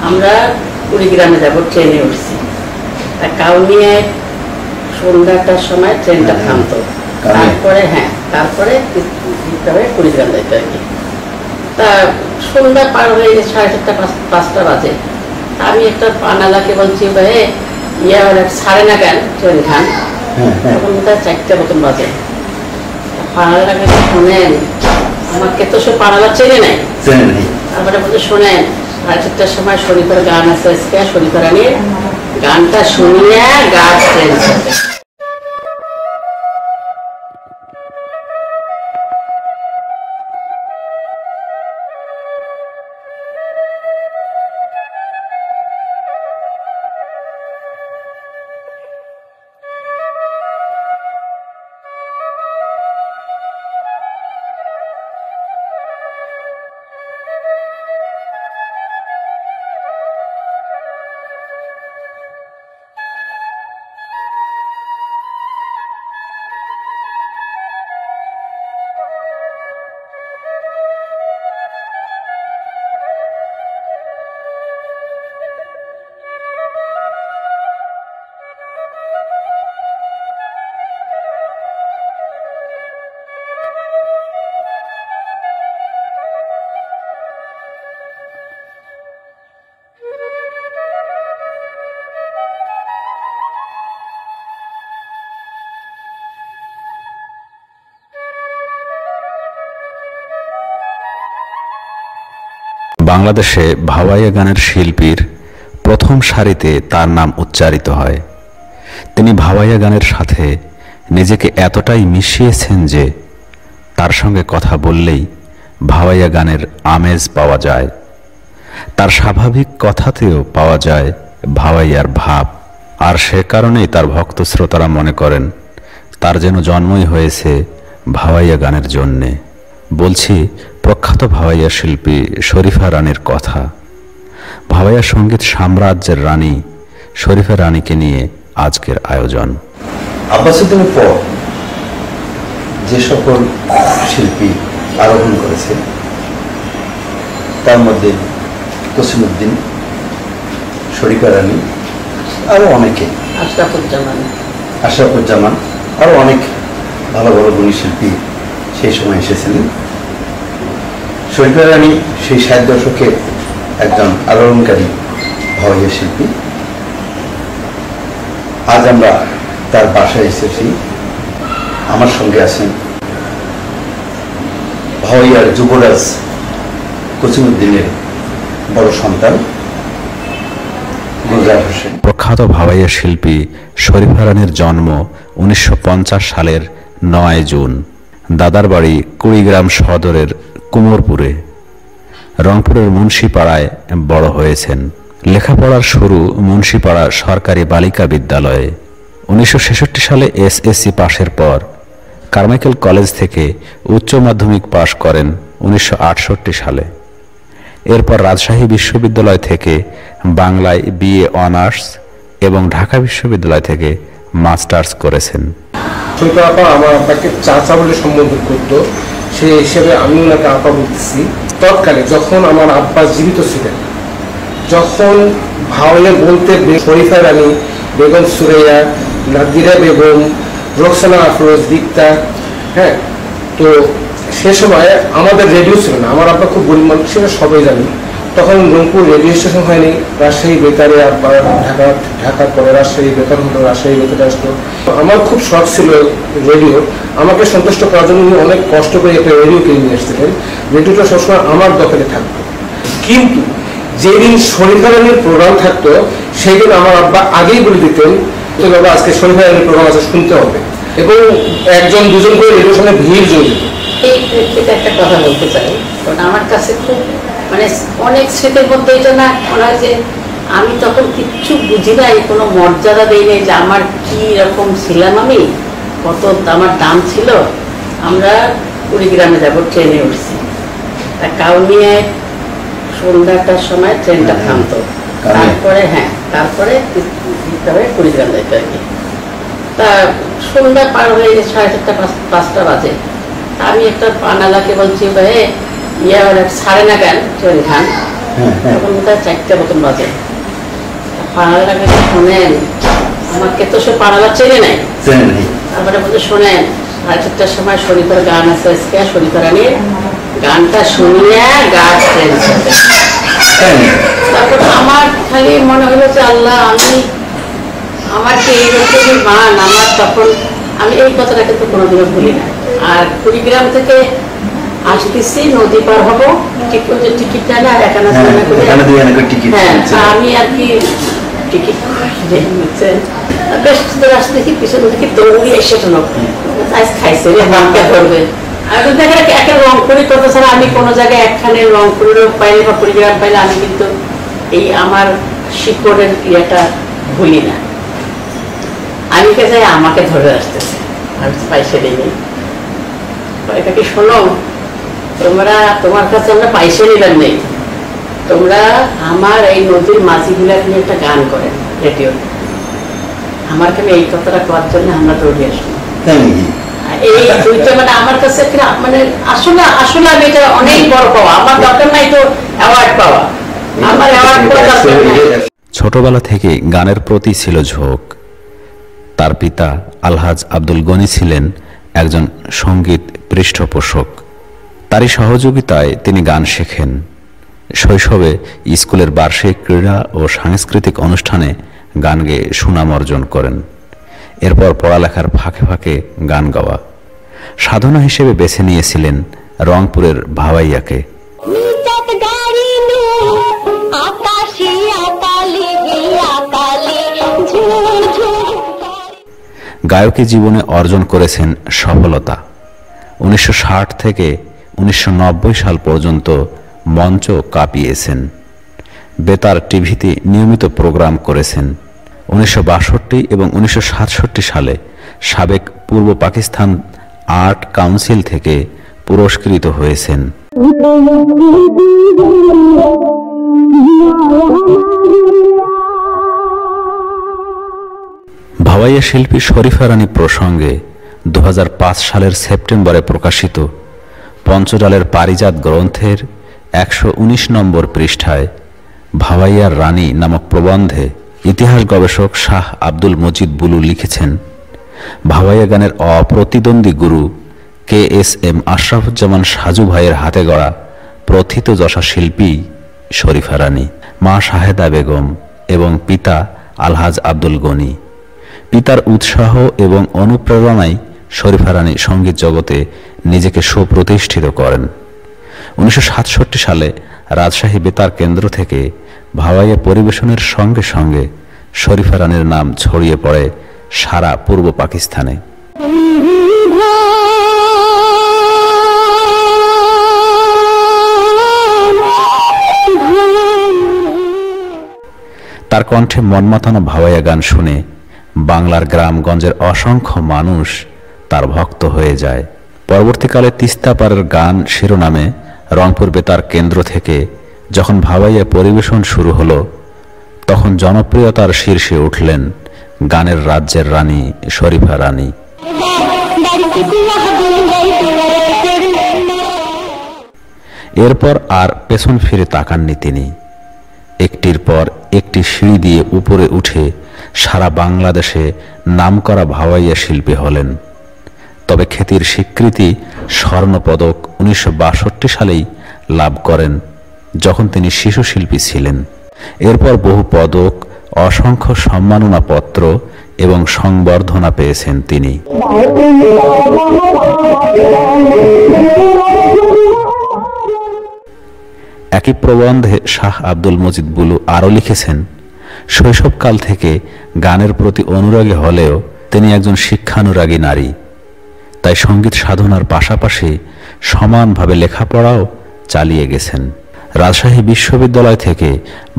আমরা কুড়িগ্রামে যাব, ট্রেনে উঠছি। তা কাউনিয়ায় সন্ধ্যাটার সময় ট্রেনটা থামতো, তারপরে কুড়িগ্রাম যাইতো আর কি। তা সন্ধ্যা পার হয়ে গেছে, 4:30-5টা বাজে। আমি একটা পানালাকে বলছি, ভাই ইয়া ছাড়ে না কেন ট্রেন খান, তখন বোধহয় 4টা মতন বাজে। পানালাকে শোনেন, আমাকে তো সে পানালা চেনে নাই, তারপরে বলতে শোনেন 4:30টার সময় শরীফের গান আছে, শরীফের নিয়ে গানটা শুনিয়ে গাছ ট্রেন। বাংলাদেশে ভাওয়াইয়া গানের শিল্পীর প্রথম সারিতে তার নাম উচ্চারিত হয়। তিনি ভাওয়াইয়া গানের সাথে নিজেকে এতটাই মিশিয়েছেন যে তার সঙ্গে কথা বললেই ভাওয়াইয়া গানের আমেজ পাওয়া যায়। তার স্বাভাবিক কথাতেও পাওয়া যায় ভাওয়াইয়ার ভাব। আর সে কারণেই তার ভক্ত শ্রোতারা মনে করেন তার যেন জন্মই হয়েছে ভাওয়াইয়া গানের জন্যে। বলছি প্রখ্যাত ভাওয়াইয়া শিল্পী শরীফা রানীর কথা। ভাওয়াইয়া সঙ্গীত সাম্রাজ্যের রানী শরীফা রানীকে নিয়ে আজকের আয়োজন। আব্বাসুদ্দিনের পর যে সকল শিল্পী আরোহণ করেছে তার মধ্যে কসিমউদ্দিন, শরীফা রানী, আরো অনেকে, আশরাফুজ্জামান, আরো অনেক ভালো ভালো গুণী শিল্পী সেই সময় এসেছিলেন। শরীফা রানী সেই 60 দশকের একজন আলোড়নকারী ভাওয়াইয়া শিল্পী। আজ আমরা তার বাসায় এসেছি। আমার সঙ্গে আছেন ভাওয়াইয়ার যুবরাজ কসিমউদ্দিনের বড় সন্তান গুলজার হোসেন। প্রখ্যাত ভাওয়াইয়া শিল্পী শরীফা রানীর জন্ম 1950 সালের 9 জুন। দাদার বাড়ি কুড়িগ্রাম সদরের কুমোরপুরে। রংপুরের মুন্সিপাড়ায় বড় হয়েছেন। লেখাপড়ার শুরু মুন্সিপাড়া সরকারি বালিকা বিদ্যালয়ে। 1966 সালে এসএসসি পাশের পর কারমাইকেল কলেজ থেকে উচ্চ মাধ্যমিক পাশ করেন 1968 সালে। এরপর রাজশাহী বিশ্ববিদ্যালয় থেকে বাংলায় বিএ অনার্স এবং ঢাকা বিশ্ববিদ্যালয় থেকে মাস্টার্স করেছেন। শরীফা আপা আমার আব্বাকে চাচা বলে সম্বোধন করতো, সেই হিসেবে আমি ওনাকে আপা বলতেছি। তৎকালে যখন আমার আব্বা জীবিত ছিলেন, যখন ভাওয়াইয়া বলতে শরীফা রানী, বেগম সুরাইয়া, নাদিরা বেগম, রোকসানা আফরোজ, দীপ্তা, হ্যাঁ, তো সে সময় আমাদের রেডিও ছিল না। আমার আব্বা খুব গরিব মানুষ, সেটা সবাই জানি। তখন রংপুর রেডিও স্টেশন হয়নি, রাজশাহী বেতারে আব্বা ঢাকার পরে রাজশাহী বেতার হলো, রাজশাহী বেতারে আসতো। আমার খুব শখ ছিল রেডিও। আমাকে সন্তুষ্ট করার জন্য উনি অনেক কষ্ট করে একটা রেডিও কিনে নিয়ে এসেছিলেন। রেডিওটা সবসময় আমার দখলে থাকতো। কিন্তু যেদিন শরীফা রানীর প্রোগ্রাম থাকতো সেই দিন আমার আব্বা আগেই বলে দিতেন, তো বাবা আজকে শরীফা রানীর প্রোগ্রাম আছে, শুনতে হবে। এবং 1-2 করে রেডিওর সামনে ভিড় জমে যেত। এই প্রেক্ষিতে একটা কথা বলতে চাই, কারণ আমার কাছে খুব অনেক স্মৃতির মধ্যে এটা না মনে হয় যে আমি তখন কিচ্ছু বুঝি নাই, কোনো মর্যাদা দেই নাই যে আমার কি রকম ছিলাম, আমি কত আমার দাম ছিল। আমরা কুড়িগ্রামে যাব, ট্রেনে উঠছি। তা কাউনিয়ায় সন্ধ্যাটার সময় ট্রেনটা থামতো, তারপরে কুড়িগ্রাম যাইতো আর কি। তা সন্ধ্যা পার হয়ে গেছে, 4:30-5টা বাজে। আমি একটা পানালাকে বলছি, ভাই ইয়া ছাড়ে না কেন ট্রেন খান, তখন বোধহয় 4টা মতন বাজে। পাড়ার আগে শোনেন, আমাকে তো সে পাড়ালা চেনে নাই, তারপরে বলতে শোনেন 4:30টার সময় শরীফের গান আছে, আজকে শরীফের রানীর গানটা শুনিয়ে গাছ ট্রেনছে। তারপর আমার খালি মনে হলো যে আল্লাহ, আমি আমার কি এই রকমের মান, আমার তখন আমি এই কথাটা কিন্তু কোনোদিনও ভুলি না। আর কুড়িগ্রাম থেকে আসতেছি, নদী পার হবো, টিকিটটা না 1 আনা করে, হ্যাঁ আমি আর কি টিকিট বেশ রাস্তা দেখি, পিছনে দেখি দৌড়ি এসে আজ খাইছে রে, মাকে ধরবে। আমি দেখা একটা রংপুরি কথা ছাড়া আমি কোনো জায়গায় একখানে রংপুরেরও পাইলে বা কুড়িগ্রাম পাইলে আমি কিন্তু এই আমার শিকড়ের ইয়েটা ভুলি না। আমি কে যাই আমাকে ধরে আসতেছে, আমি পয়সা দিই নেই। এটাকে শোনো, তোমার কাছে আমরা পয়সা নিলাম নেই, তোমরা আমার এই নদীর মাঝিগুলা নিয়ে একটা গান করেন রেডিও। আমার কেন এই কথাটা করার জন্য আমরা দৌড়ে আসবো। এই দুইটা মানে আমার কাছে মানে আসলে আসলে আমি এটা অনেক বড় পাওয়া। আমার দরকার নাই তো অ্যাওয়ার্ড পাওয়া, আমার অ্যাওয়ার্ড পাওয়া দরকার নাই। ছোটবেলা থেকে গানের প্রতি ছিল ঝোঁক। তার পিতা আলহাজ আব্দুল গনি ছিলেন একজন সঙ্গীত পৃষ্ঠপোষক। তারই সহযোগিতায় তিনি গান শেখেন। শৈশবে স্কুলের বার্ষিক ক্রীড়া ও সাংস্কৃতিক অনুষ্ঠানে গান গেয়ে সুনাম অর্জন করেন। এরপর পড়ালেখার ফাঁকে ফাঁকে গান গাওয়া সাধনা হিসেবে বেছে নিয়েছিলেন রংপুরের ভাওয়াইয়াকে। গায়কী জীবনে অর্জন করেছেন সফলতা। 1960 থেকে 1990 সাল পর্যন্ত মঞ্চ কাঁপিয়েছেন। বেতার টিভিতে নিয়মিত প্রোগ্রাম করেছেন। 1962 এবং 1967 সালে সাবেক পূর্ব পাকিস্তান আর্ট কাউন্সিল থেকে পুরস্কৃত হয়েছেন। ভাওয়াইয়া শিল্পী শরীফা রানী প্রসঙ্গে 2005 সালের সেপ্টেম্বরে প্রকাশিত পঞ্চডালের পারিজাত গ্রন্থের 119 নম্বর পৃষ্ঠায় ভাওয়াইয়ার রানী নামক প্রবন্ধে ইতিহাস গবেষক শাহ আব্দুল মজিদ বুলু লিখেছেন, ভাওয়াইয়া গানের অপ্রতিদ্বন্দ্বী গুরু KSM আশরাফুজ্জামান সাজু ভাইয়ের হাতে গড়া প্রথিতযশা শিল্পী শরীফা রানী, মা শাহেদা বেগম এবং পিতা আলহাজ আব্দুল গনি। পিতার উৎসাহ এবং অনুপ্রেরণায় শরীফা রানী সঙ্গীত জগতে নিজেকে সুপ্রতিষ্ঠিত করেন। 1967 সালে রাজশাহী বেতার কেন্দ্র থেকে ভাওয়াইয়া পরিবেশনের সঙ্গে সঙ্গে শরীফা রানীর নাম ছড়িয়ে পড়ে সারা পূর্ব পাকিস্তানে। তার কণ্ঠে মনমাতানো ভাওয়াইয়া গান শুনে বাংলার গ্রামগঞ্জের অসংখ্য মানুষ তার ভক্ত হয়ে যায়। পরবর্তীকালে তিস্তাপাড়ের গান শিরোনামে রংপুর বেতার কেন্দ্র থেকে যখন ভাওয়াইয়া পরিবেশন শুরু হলো, তখন জনপ্রিয়তার শীর্ষে উঠলেন গানের রাজ্যের রানী শরীফা রানী। এরপর আর পেছন ফিরে তাকাননি তিনি। একটির পর একটি সিঁড়ি দিয়ে উপরে উঠে সারা বাংলাদেশে নামকরা ভাওয়াইয়া শিল্পী হলেন। তবে খ্যাতির স্বীকৃতি স্বর্ণপদক 1962 সালেই লাভ করেন, যখন তিনি শিশু শিল্পী ছিলেন। এরপর বহু পদক, অসংখ্য সম্মাননা পত্র এবং সংবর্ধনা পেয়েছেন তিনি। একই প্রবন্ধে শাহ আব্দুল মজিদ বুলু আরও লিখেছেন, শৈশবকাল থেকে গানের প্রতি অনুরাগী হলেও তিনি একজন শিক্ষানুরাগী নারী। তাই সঙ্গীত সাধনার পাশাপাশি সমানভাবে লেখাপড়াও চালিয়ে গেছেন। রাজশাহী বিশ্ববিদ্যালয় থেকে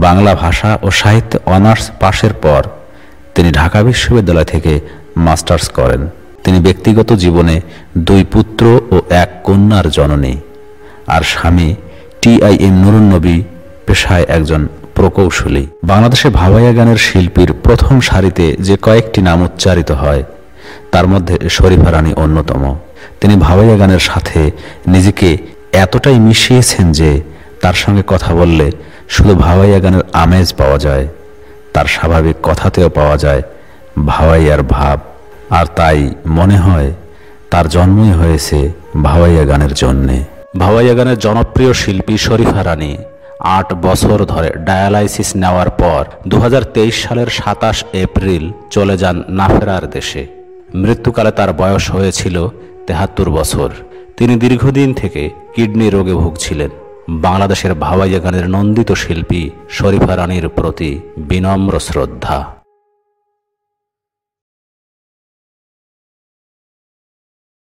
বাংলা ভাষা ও সাহিত্যে অনার্স পাশের পর তিনি ঢাকা বিশ্ববিদ্যালয় থেকে মাস্টার্স করেন। তিনি ব্যক্তিগত জীবনে 2 পুত্র ও 1 কন্যার জননী। আর স্বামী TIM নুরুন্নবী পেশায় একজন প্রকৌশলী। বাংলাদেশে ভাওয়াইয়া গানের শিল্পীর প্রথম সারিতে যে কয়েকটি নাম উচ্চারিত হয়, তার মধ্যে শরীফা রানী অন্যতম। তিনি ভাওয়াইয়া গানের সাথে নিজেকে এতটাই মিশিয়েছেন যে তার সঙ্গে কথা বললে শুধু ভাওয়াইয়া গানের আমেজ পাওয়া যায়, তার স্বাভাবিক কথাতেও পাওয়া যায় ভাওয়াইয়ার ভাব। আর তাই মনে হয় তার জন্মই হয়েছে ভাওয়াইয়া গানের জন্যে। ভাওয়াইয়া গানের জনপ্রিয় শিল্পী শরীফা রানী 8 বছর ধরে ডায়ালাইসিস নেওয়ার পর 2023 সালের 27 এপ্রিল চলে যান না ফেরার দেশে। মৃত্যুকালে তার বয়স হয়েছিল 73 বছর। তিনি দীর্ঘদিন থেকে কিডনি রোগে ভুগছিলেন। বাংলাদেশের ভাওয়াইয়া গানের নন্দিত শিল্পী শরীফা রানীর প্রতি বিনম্র শ্রদ্ধা।